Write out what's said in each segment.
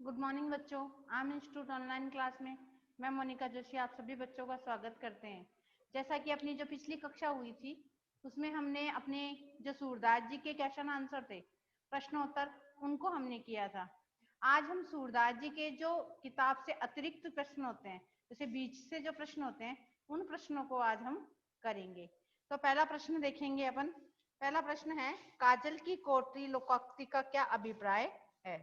Good morning बच्चों। आम institute online class में मैं मोनिका जोशी आप सभी बच्चों का स्वागत करते हैं। जैसा कि अपनी जो पिछली कक्षा हुई थी उसमें हमने अपने जो सूरदास जी के क्वेश्चन आंसर थे, प्रश्नोत्तर, उनको हमने किया था। आज हम सूरदास जी के जो किताब से अतिरिक्त प्रश्न होते हैं, जैसे बीच से जो प्रश्न होते हैं, उन प्रश्नों को आज हम करेंगे। तो पहला प्रश्न देखेंगे अपन। पहला प्रश्न है, काजल की कोटरी लोकोक्ति का क्या अभिप्राय है?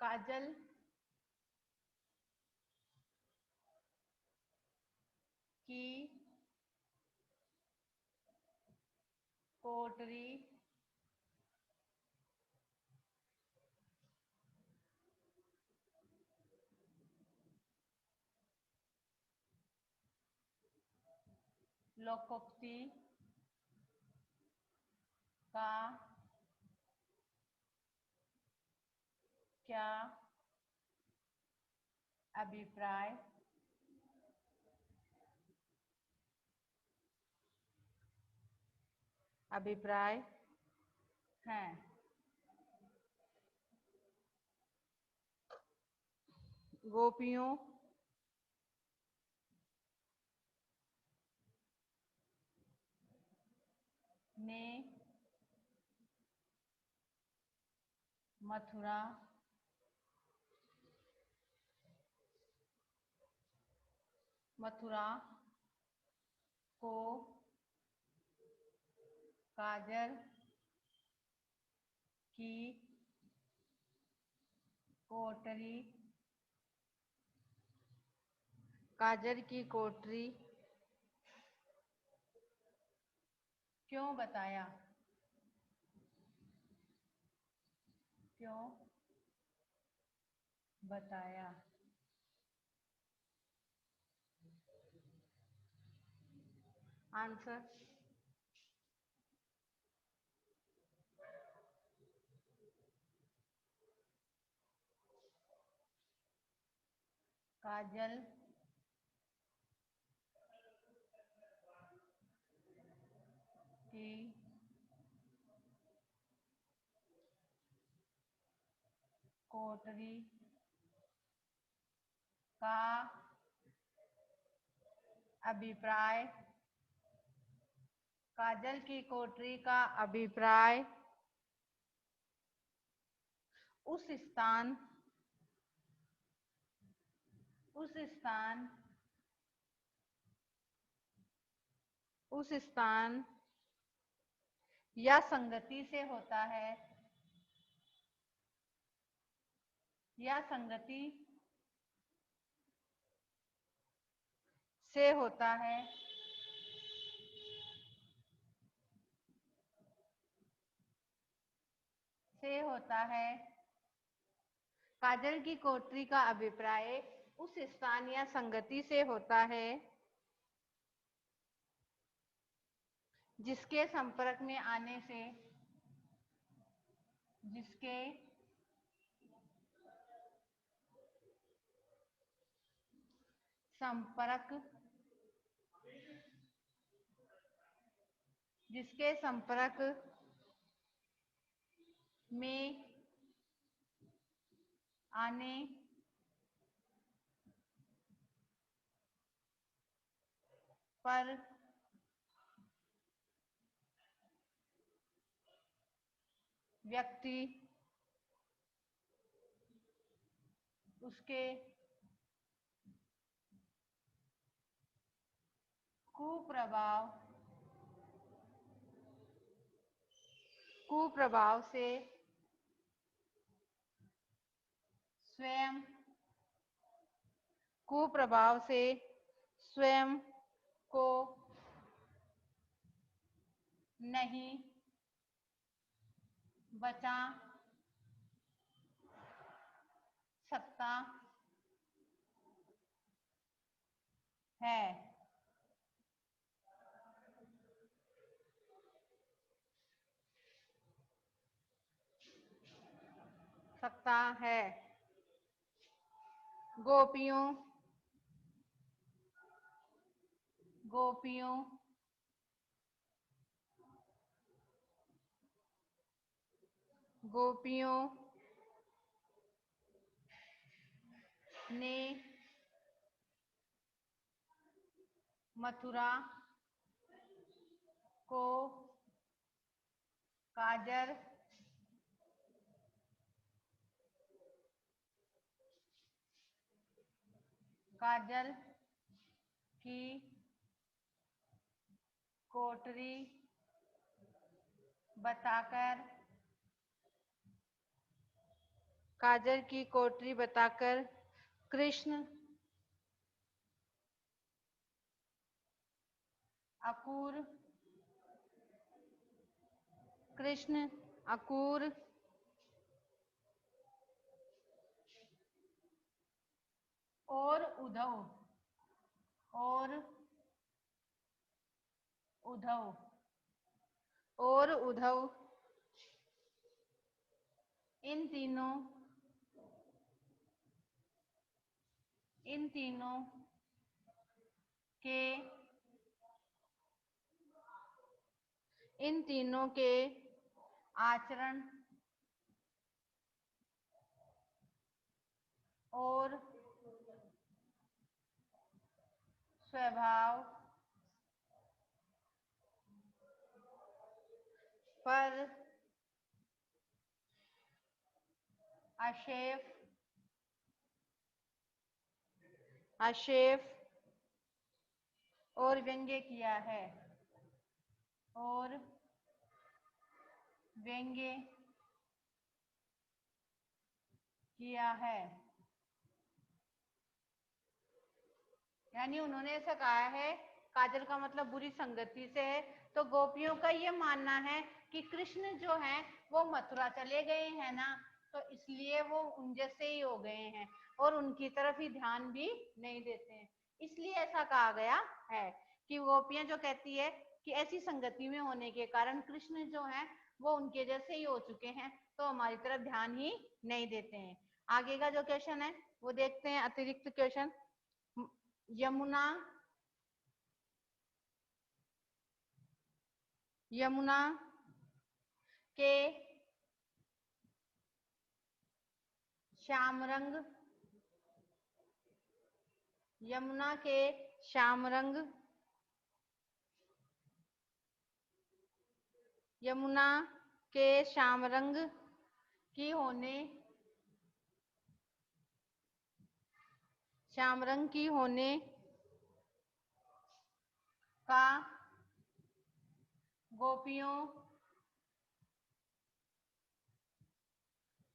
काजल की कोटरी लोकोक्ति का क्या अभिप्राय अभिप्राय है? गोपियों ने मथुरा मथुरा को काजल की कोटरी काजल की कोटरी क्यों बताया? क्यों बताया? आंसर, काजल की कोटरी का अभिप्राय काजल की कोटरी का अभिप्राय उस स्थान उस स्थान उस स्थान या संगति से होता है या संगति से होता है काजल की कोटरी का अभिप्राय उस स्थान या संगति से होता है जिसके संपर्क में आने से जिसके संपर्क जिसके संपर्क में आने पर व्यक्ति उसके कुप्रभाव कुप्रभाव से स्वयं कुप्रभाव से स्वयं को नहीं बचा सकता है। सकता है। गोपियों गोपियों गोपियों ने मथुरा को काजल की कोठरी बताकर कृष्ण अकूर और उद्धव इन तीनों के आचरण और स्वभाव पर आक्षेप और व्यंग्य किया है। यानी उन्होंने ऐसा कहा है, काजल का मतलब बुरी संगति से है, तो गोपियों का ये मानना है कि कृष्ण जो है वो मथुरा चले गए हैं ना, तो इसलिए वो उन जैसे ही हो गए हैं और उनकी तरफ ही ध्यान भी नहीं देते हैं। इसलिए ऐसा कहा गया है कि गोपियां जो कहती है कि ऐसी संगति में होने के कारण कृष्ण जो है वो उनके जैसे ही हो चुके हैं, तो हमारी तरफ ध्यान ही नहीं देते हैं। आगे का जो क्वेश्चन है वो देखते हैं, अतिरिक्त क्वेश्चन। यमुना के श्याम रंग यमुना के श्याम रंग की होने का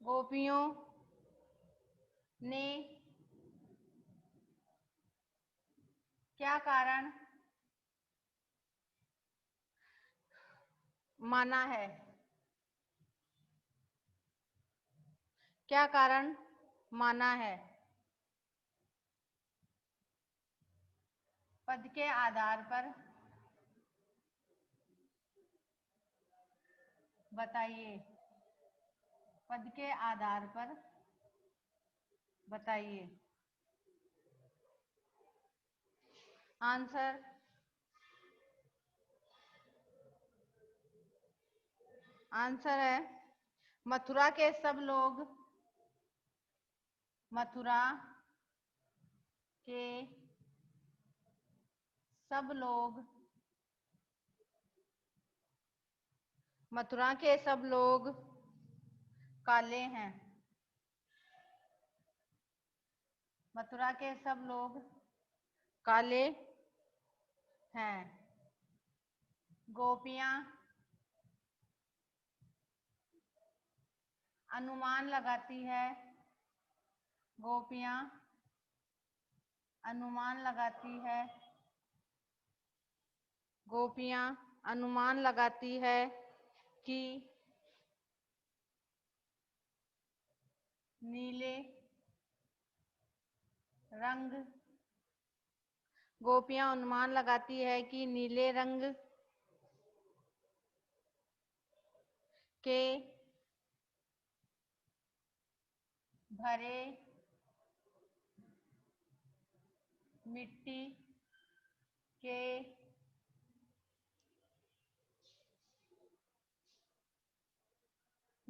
गोपियों ने क्या कारण माना है? क्या कारण माना है? पद के आधार पर बताइए। पद के आधार पर बताइए। आंसर है मथुरा के सब लोग काले हैं। मथुरा के सब लोग काले हैं। गोपियां अनुमान लगाती है। गोपियां अनुमान लगाती है कि नीले रंग गोपियां अनुमान लगाती है कि नीले रंग के भरे मिट्टी के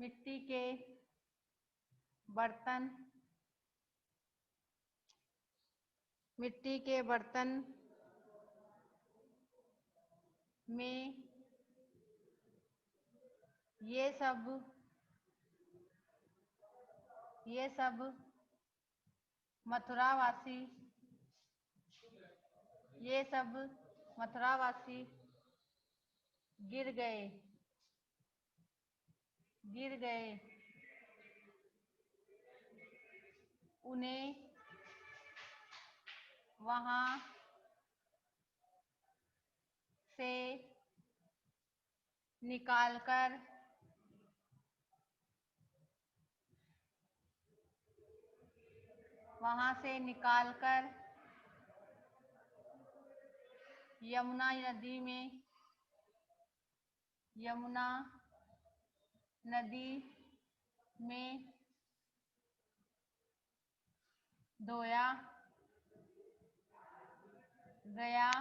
मिट्टी के बर्तन, मिट्टी के बर्तन में ये सब मथुरावासी, ये सब मथुरावासी गिर गए, उन्हें वहां से निकालकर यमुना नदी में धोया गया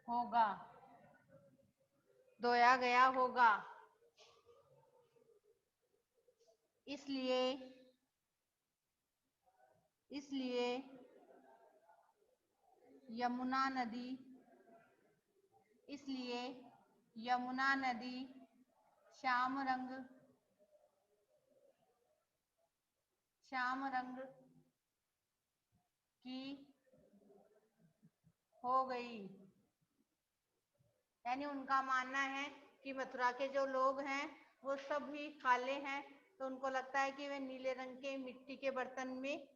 होगा। इसलिए यमुना नदी श्याम रंग की हो गई। यानी उनका मानना है कि मथुरा के जो लोग हैं वो सब भी काले हैं, तो उनको लगता है कि वे नीले रंग के मिट्टी के बर्तन में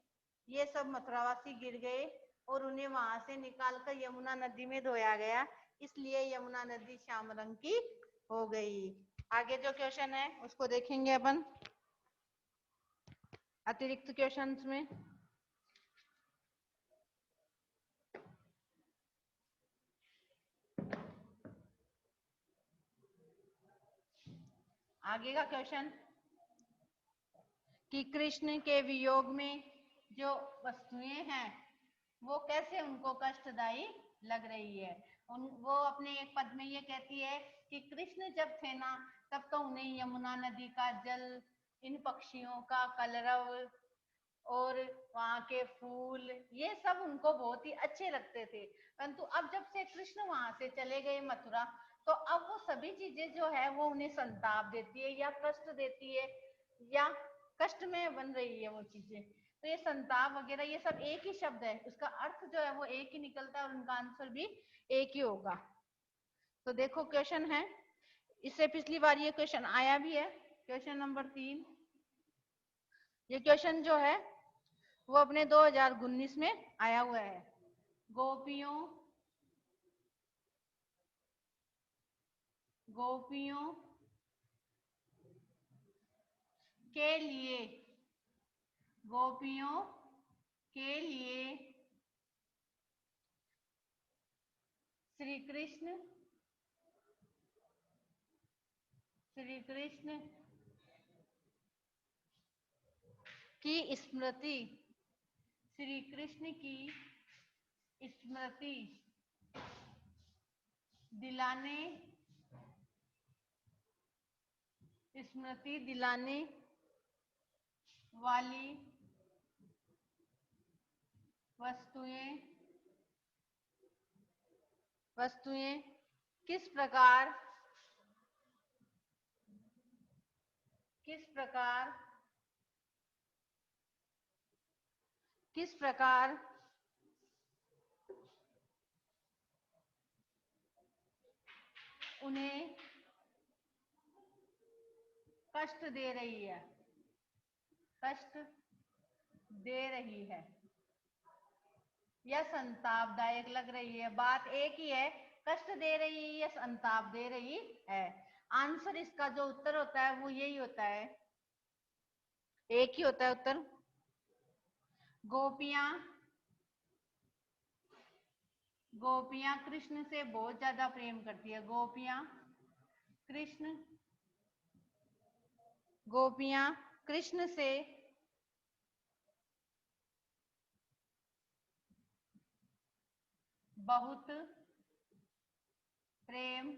ये सब मथुरावासी गिर गए और उन्हें वहां से निकालकर यमुना नदी में धोया गया, इसलिए यमुना नदी श्याम रंग की हो गई। आगे जो क्वेश्चन है उसको देखेंगे अपन अतिरिक्त क्वेश्चंस में। आगे का क्वेश्चन कि कृष्ण के वियोग में जो वस्तुएं हैं वो कैसे उनको कष्टदायी लग रही है। वो अपने एक पद में ये कहती है कि कृष्ण जब थे ना तब तो उन्हें यमुना नदी का जल, इन पक्षियों का कलरव और वहां के फूल ये सब उनको बहुत ही अच्छे लगते थे, परंतु अब जब से कृष्ण वहां से चले गए मथुरा तो अब वो सभी चीजें जो है वो उन्हें संताप देती है या कष्ट देती है या कष्ट में बन रही है वो चीजें। तो ये संताप वगैरह ये सब एक ही शब्द है, उसका अर्थ जो है वो एक ही निकलता है और उनका आंसर भी एक ही होगा। तो देखो क्वेश्चन है, इससे पिछली बार ये क्वेश्चन आया भी है, क्वेश्चन नंबर 3। ये क्वेश्चन जो है वो अपने 2019 में आया हुआ है। गोपियों के लिए श्री कृष्ण की स्मृति दिलाने वाली वस्तुएं किस प्रकार उन्हें कष्ट दे रही है या संतापदायक लग रही है। बात एक ही है, कष्ट दे रही है या संताप दे रही है। आंसर इसका जो उत्तर होता है वो यही होता है, एक ही होता है उत्तर। गोपियां कृष्ण से बहुत ज्यादा प्रेम करती है। गोपियां कृष्ण से बहुत प्रेम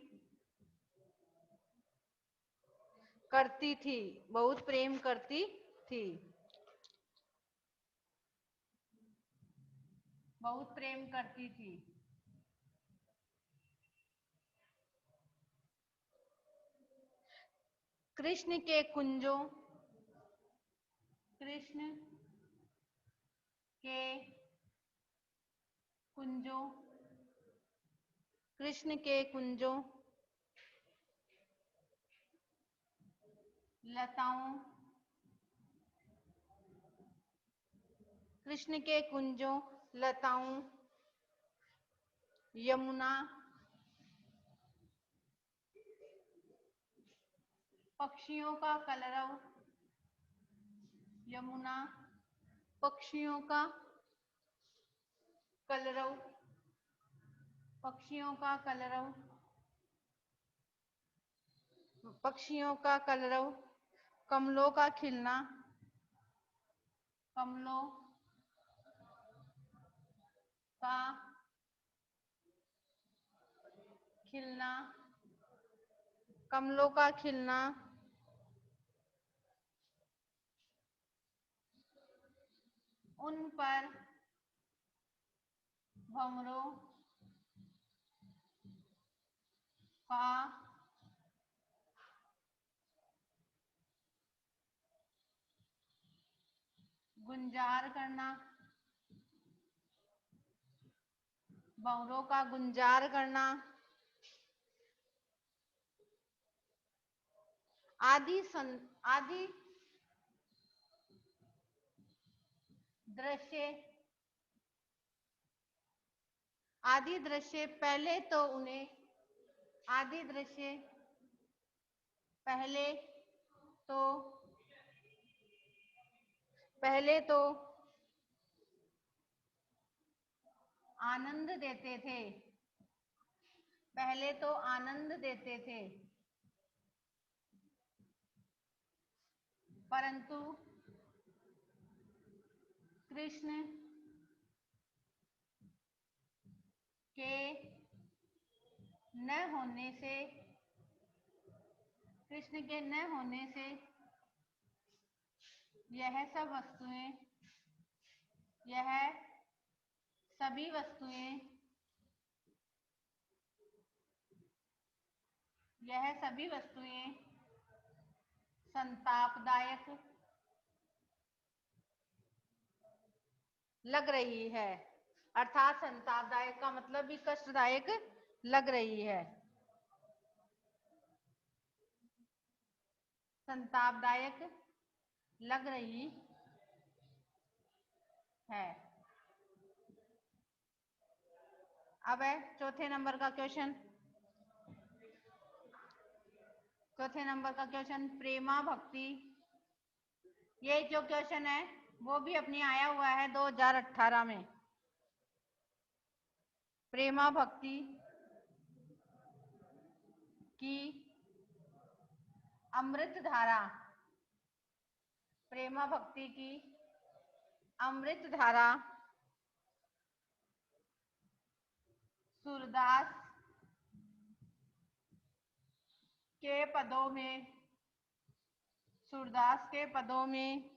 करती थी, बहुत प्रेम करती थी, बहुत प्रेम करती थी। कृष्ण के कुंजों, कृष्ण के कुंजों, कृष्ण के कुंजों, लताओं, कृष्ण के कुंजों, लताओं, यमुना, पक्षियों का कलरव, यमुना, पक्षियों का कलरव, पक्षियों का कलरव, पक्षियों का कलरव, कमलों का खिलना, कमलों का खिलना, कमलों का खिलना, उन पर भंवरों का गुंजार करना, भंवरों का गुंजार करना, आदि दृश्य, आदि दृश्य पहले तो उन्हें, आदि दृश्य पहले तो, पहले तो आनंद देते थे, पहले तो आनंद देते थे, परंतु कृष्ण के न होने से, कृष्ण के न होने से यह सब वस्तुएं, यह सभी वस्तुएं, यह सभी वस्तुएं संतापदायक लग रही है। अर्थात संतापदायक का मतलब भी कष्टदायक लग रही है, संतापदायक लग रही है। अब है चौथे नंबर का क्वेश्चन, चौथे नंबर का क्वेश्चन प्रेमा भक्ति। ये जो क्वेश्चन है वो भी अपनी आया हुआ है 2018 में। प्रेमा भक्ति की अमृत धारा, प्रेमा भक्ति की अमृत धारा सूरदास के पदों में, सूरदास के पदों में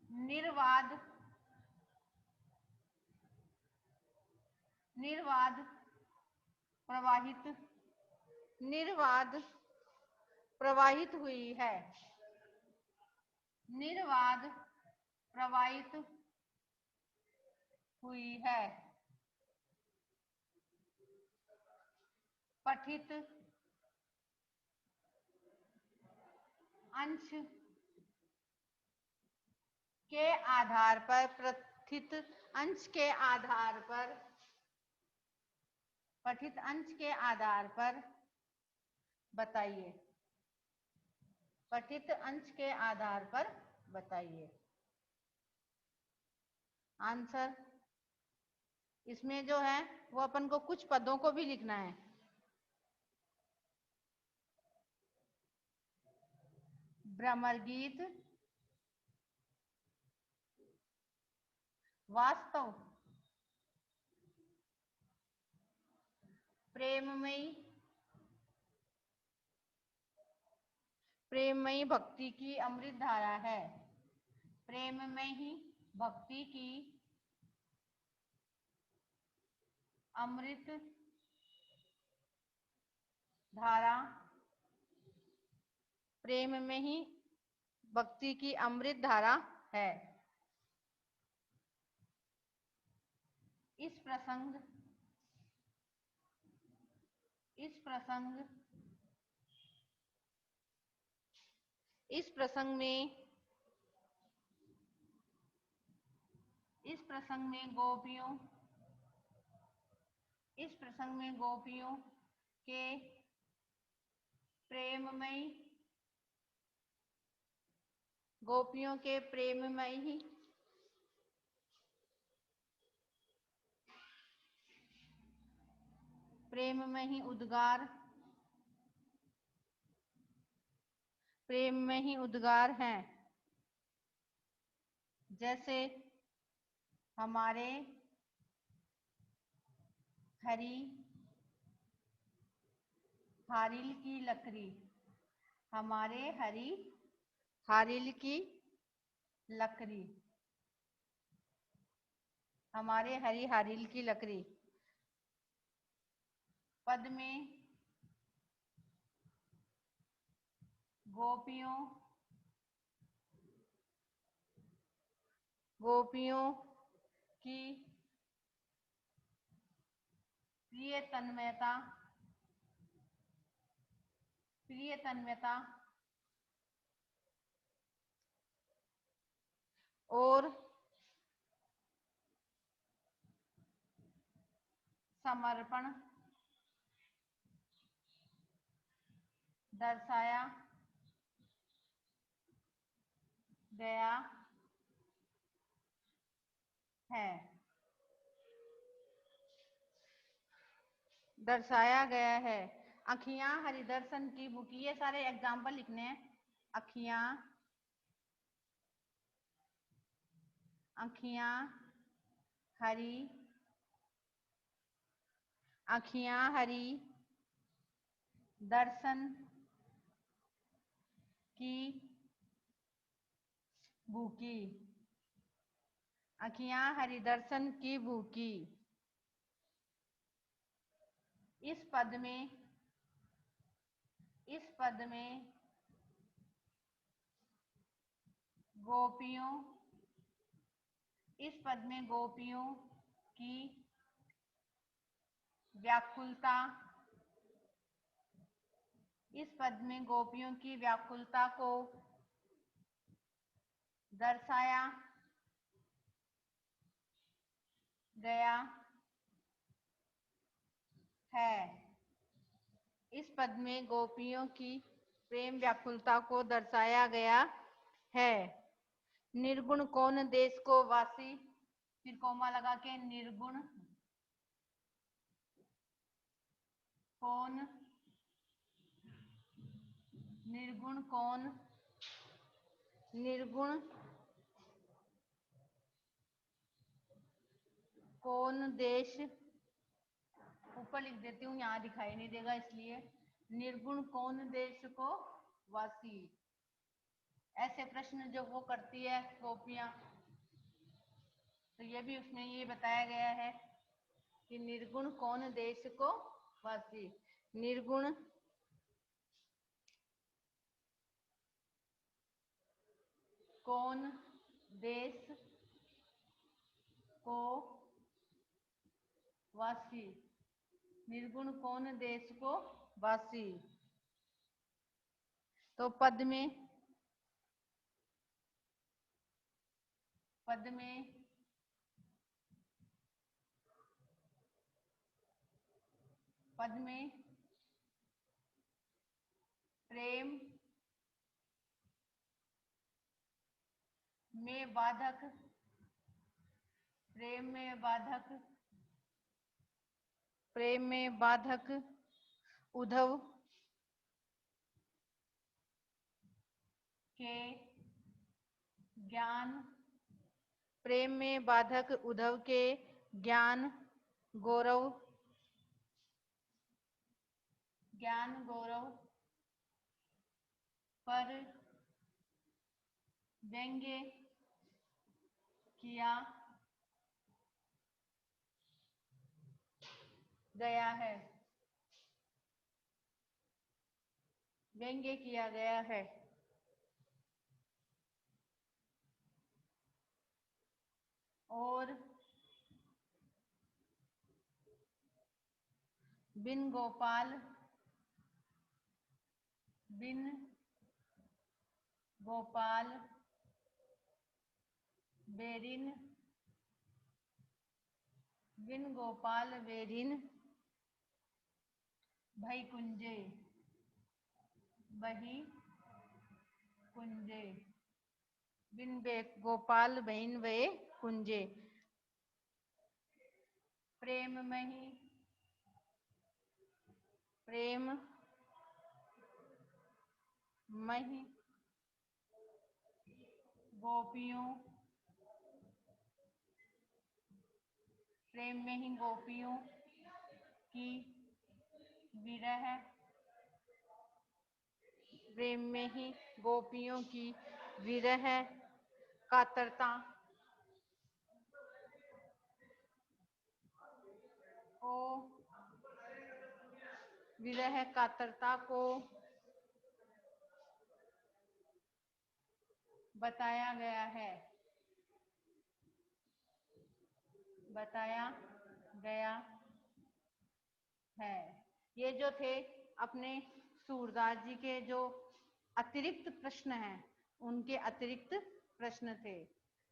निर्वाद, निर्वाद प्रवाहित, निर्वाद प्रवाहित हुई है, निर्वाद प्रवाहित हुई है। पठित अंश के आधार पर, पठित अंश के आधार पर, पठित अंश के आधार पर बताइए, पठित अंश के आधार पर बताइए आंसर। इसमें जो है वो अपन को कुछ पदों को भी लिखना है। भ्रमर गीत, वास्तव, प्रेममयी, प्रेममयी भक्ति की अमृत धारा है। प्रेममयी भक्ति की अमृत धारा, प्रेम में ही भक्ति की अमृत धारा है। इस प्रसंग में गोपियों के प्रेममयी उद्गार हैं। जैसे हमारे हरी हारिल की लकड़ी, हमारे हरी हारिल की लकड़ी, हमारे हरी हारिल की लकड़ी। पद में गोपियों की प्रिय तन्मयता और समर्पण दर्शाया गया है। अखियां हरिदर्शन की भूखी, ये सारे एग्जाम्पल लिखने हैं। अखियां हरी दर्शन की भूखी, अखियां हरि दर्शन की भूखी। इस पद में गोपियों की व्याकुलता को दर्शाया गया है। इस पद में गोपियों की प्रेम व्याकुलता को दर्शाया गया है। निर्गुण कौन देश को वासी, फिर कोमा लगा के निर्गुण कौन देश, ऊपर लिख देती हूँ, यहाँ दिखाई नहीं देगा इसलिए। निर्गुण कौन देश को वासी, ऐसे प्रश्न जो वो करती है गोपियां, तो ये भी उसमें ये बताया गया है कि निर्गुण कौन देश को वासी। निर्गुण कौन देश को वासी, निर्गुण कौन देश को वासी। तो पद में प्रेम में बाधक उद्धव के ज्ञान, प्रेम में बाधक उद्धव के ज्ञान गौरव पर व्यंग्य किया गया है। व्यंग्य किया गया है। और बिन गोपाल बेरिन भई कुंजे बिन गोपाल बहन वे कुंजे। प्रेम मही गोपियों की विरह प्रेम में ही गोपियों की विरह कातरता को बताया गया है। ये जो थे अपने सूरदास जी के जो अतिरिक्त प्रश्न हैं, उनके अतिरिक्त प्रश्न थे।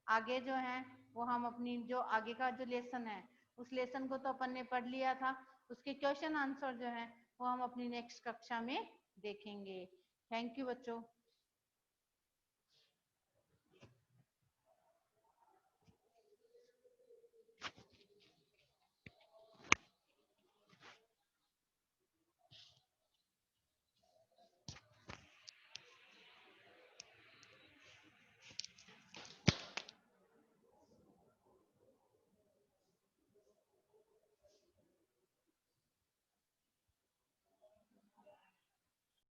आगे जो है वो हम अपनी जो आगे का जो लेसन है, उस लेसन को तो अपन ने पढ़ लिया था, उसके क्वेश्चन आंसर जो है वो हम अपनी नेक्स्ट कक्षा में देखेंगे। थैंक यू बच्चों।